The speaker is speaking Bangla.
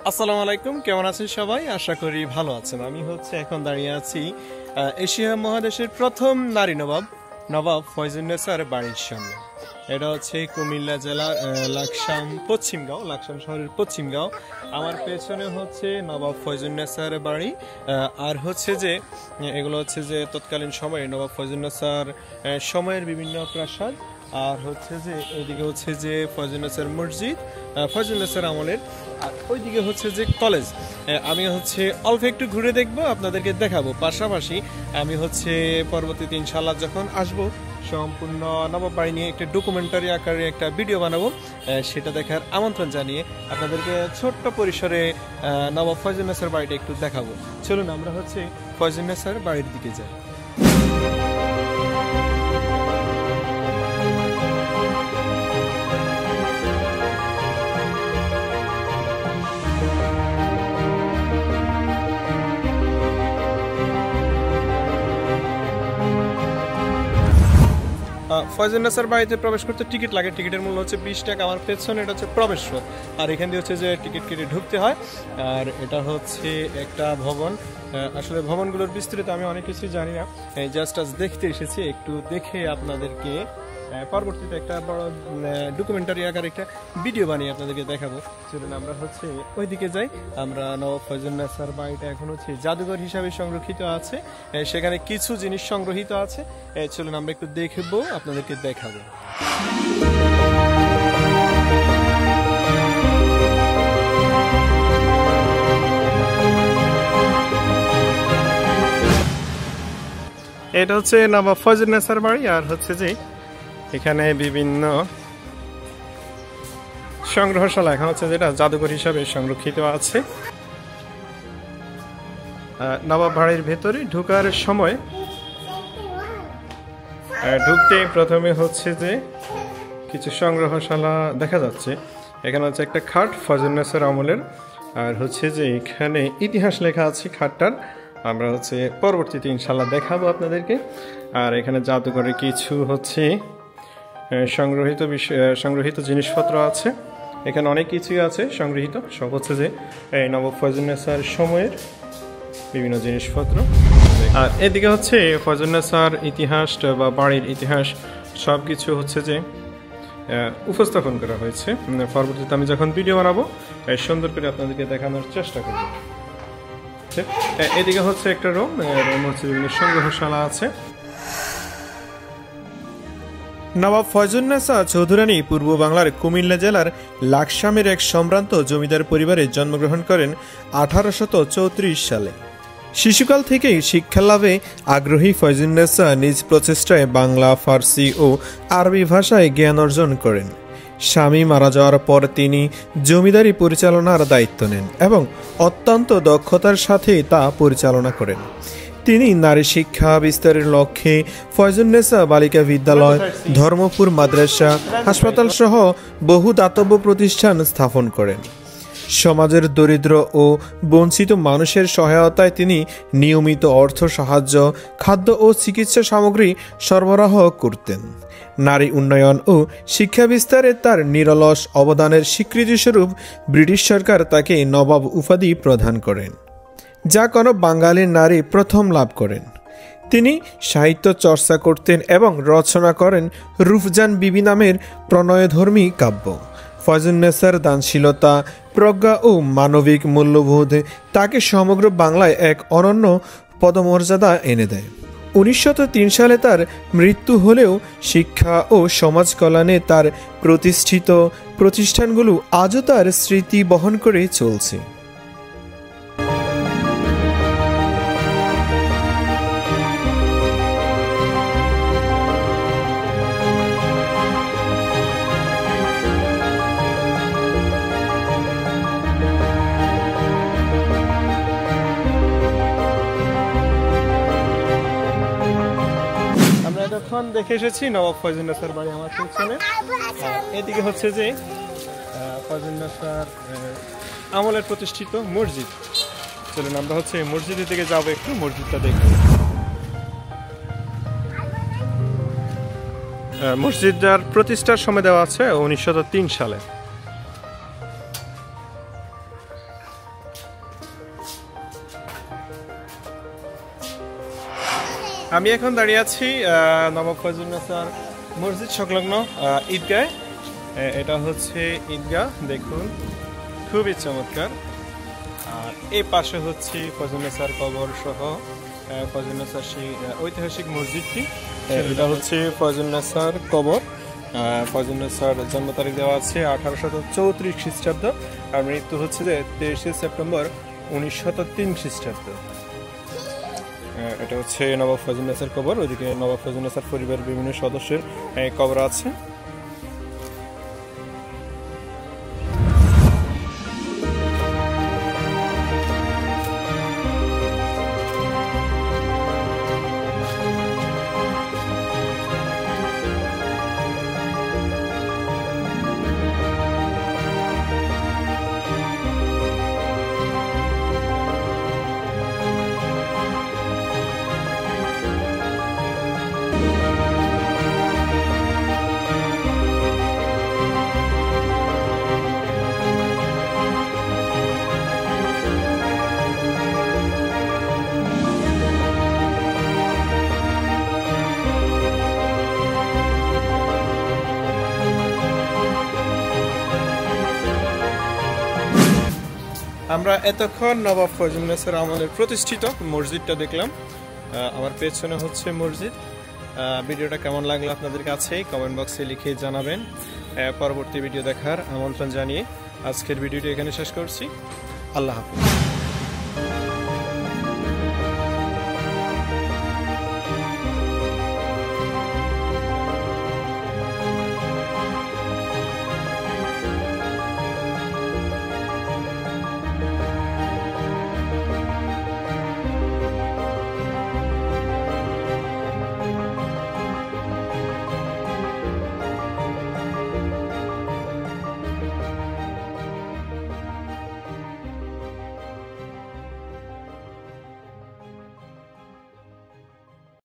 আসসালামু আলাইকুম, কেমন আছেন সবাই? আশা করি ভালো আছেন। আমি এখন দাঁড়িয়ে আছি এশিয়া মহাদেশের প্রথম নারী নবাব ফয়জুন্নেসার বাড়ির সামনে। এটা কুমিল্লা জেলার লাকসাম শহরের পশ্চিমগাঁও। আমার পেছনে নবাব ফয়জুন্নেসার বাড়ি। আর এগুলো তৎকালীন সময়ে নবাব ফয়জুন্নেসার সময়ের বিভিন্ন প্রাসাদ। আর এদিকে ফয়জুন্নেসার মসজিদ, ফয়জুন্নেসার আমলের। আর ওইদিকে কলেজ। আমি অল্প একটু ঘুরে দেখবো, আপনাদেরকে দেখাবো। পাশাপাশি আমি পরবর্তীতে ইনশাআল্লাহ যখন আসবো সম্পূর্ণ নবাব বাড়ি নিয়ে একটা ডকুমেন্টারি আকারে একটা ভিডিও বানাবো, সেটা দেখার আমন্ত্রণ জানিয়ে আপনাদেরকে ছোট্ট পরিসরে নবাব ফয়জুন্নেসার বাড়িটা একটু দেখাবো। চলুন আমরা ফয়জুন্নেসার বাড়ির দিকে যাই। ফয়জুন্নেসার বাড়িতে প্রবেশ করতে টিকিট লাগে। টিকিটের মূল্য 20 টাকা। আমার পেছনে এটা প্রবেশ পথ, আর এখান দিয়ে যে টিকিট কেটে ঢুকতে হয়। আর এটা একটা ভবন। আসলে ভবনগুলোর বিস্তৃত আমি অনেক কিছু জানি না, জাস্ট আজ দেখতে এসেছি। একটু দেখে আপনাদেরকে পরবর্তীতে একটা বড় ডকুমেন্টারি আকারে একটা ভিডিও বানিয়ে আপনাদেরকে দেখাবো। চলুন আমরা ওইদিকে যাই। আমরা নবাব ফয়জুন্নেসার বাড়িটা এখন জাদুঘর হিসাবে সংরক্ষিত আছে, সেখানে কিছু জিনিস সংগ্রহিত আছে। চলুন আমরা একটু দেখবো, আপনাদেরকে দেখাবো। এটা নবাব ফয়জুন্নেসার বাড়ি। আর এখানে বিভিন্ন সংগ্রহশালা এখন যেটা জাদুঘর হিসাবে সংরক্ষিত আছে। নবাব বাড়ির ভেতরে ঢোকার সময় ঢুকতে প্রথমে কিছু সংগ্রহশালা দেখা যাচ্ছে। এখানে একটা খাট ফয়জুন্নেসার আমলের। আর এখানে ইতিহাস লেখা আছে খাটটার। আমরা পরবর্তীতে ইনশাল্লাহ দেখাবো আপনাদেরকে। আর এখানে জাদুঘরে কিছু সংগ্রহিত জিনিসপত্র আছে। এখানে অনেক কিছুই আছে সংগৃহীত, সব এই নবাব ফয়জুন্নেসার সময়ের বিভিন্ন জিনিসপত্র। আর এদিকে ফয়জুন্নেসার ইতিহাস বা বাড়ির ইতিহাস সবকিছু উপস্থাপন করা হয়েছে। পরবর্তীতে আমি যখন ভিডিও বানাবো সুন্দর করে আপনাদেরকে দেখানোর চেষ্টা করব। এদিকে একটা রুম বিভিন্ন সংগ্রহশালা আছে। নবাব ফয়জুন্নেসা চৌধুরানী পূর্ব বাংলার কুমিল্লা জেলার লাকসামের এক সম্ভ্রান্ত জমিদার পরিবারে জন্মগ্রহণ করেন 1834 সালে। শিশুকাল থেকেই শিক্ষা লাভে আগ্রহী ফয়জুন্নেসা নিজ প্রচেষ্টায় বাংলা, ফার্সি ও আরবি ভাষায় জ্ঞান অর্জন করেন। স্বামী মারা যাওয়ার পর তিনি জমিদারি পরিচালনার দায়িত্ব নেন এবং অত্যন্ত দক্ষতার সাথে তা পরিচালনা করেন। তিনি নারী শিক্ষা বিস্তারের লক্ষ্যে ফয়জুন্নেসা বালিকা বিদ্যালয়, ধর্মপুর মাদ্রাসা, হাসপাতাল সহ বহু দাতব্য প্রতিষ্ঠান স্থাপন করেন। সমাজের দরিদ্র ও বঞ্চিত মানুষের সহায়তায় তিনি নিয়মিত অর্থ সাহায্য, খাদ্য ও চিকিৎসা সামগ্রী সরবরাহ করতেন। নারী উন্নয়ন ও শিক্ষা বিস্তারে তার নিরলস অবদানের স্বীকৃতিস্বরূপ ব্রিটিশ সরকার তাকে নবাব উপাধি প্রদান করেন, যা কোনো বাঙালি নারী প্রথম লাভ করেন। তিনি সাহিত্য চর্চা করতেন এবং রচনা করেন রূপজান বিবি নামের প্রণয়ধর্মী কাব্য। ফয়জুন্নেসার দানশীলতা, প্রজ্ঞা ও মানবিক মূল্যবোধ তাকে সমগ্র বাংলায় এক অনন্য পদমর্যাদা এনে দেয়। 1903 সালে তার মৃত্যু হলেও শিক্ষা ও সমাজ কল্যাণে তার প্রতিষ্ঠিত প্রতিষ্ঠানগুলো আজও তার স্মৃতি বহন করে চলছে। এখন দেখে এসেছি নবাব ফয়জুন্নেসার বাড়ি আমার পেছনে। এদিকে ফয়জুন্নেসার আমলের প্রতিষ্ঠিত মসজিদ। চলুন আমরা মসজিদের দিকে যাবো, একটু মসজিদটা দেখব। মসজিদটার প্রতিষ্ঠার সময় দেওয়া আছে 1903 সালে। আমি এখন দাঁড়িয়ে আছি নবাব ফয়জুন্নেসা মসজিদ সংলগ্ন ঈদগায়। এটা হচ্ছে ঈদগাহ, দেখুন খুবই চমৎকার। আর এই পাশে হচ্ছে ফয়জুন্নেসার কবর সহ ফয়জুন্নেসার সেই ঐতিহাসিক মসজিদটি। এটা হচ্ছে ফয়জুন্নেসার কবর। ফয়জুন্নেসার জন্ম তারিখ দেওয়া আছে 1834 খ্রিস্টাব্দ, আর মৃত্যু হচ্ছে যে 23 সেপ্টেম্বর 1903 খ্রিস্টাব্দ। এটা হচ্ছে নবাব ফয়জুন্নেসার কবর। ওইদিকে নবাব ফয়জুন্নেসার পরিবারের বিভিন্ন সদস্যের কবর আছে। আমরা এতক্ষণ নবাব ফয়জুন্নেসার আমলের প্রতিষ্ঠিত মসজিদটা দেখলাম। আমার পেছনে হচ্ছে মসজিদ। ভিডিওটা কেমন লাগলো আপনাদের কাছে কমেন্ট বক্সে লিখে জানাবেন। পরবর্তী ভিডিও দেখার আমন্ত্রণ জানিয়ে আজকের ভিডিওটি এখানে শেষ করছি। আল্লাহ হাফেজ।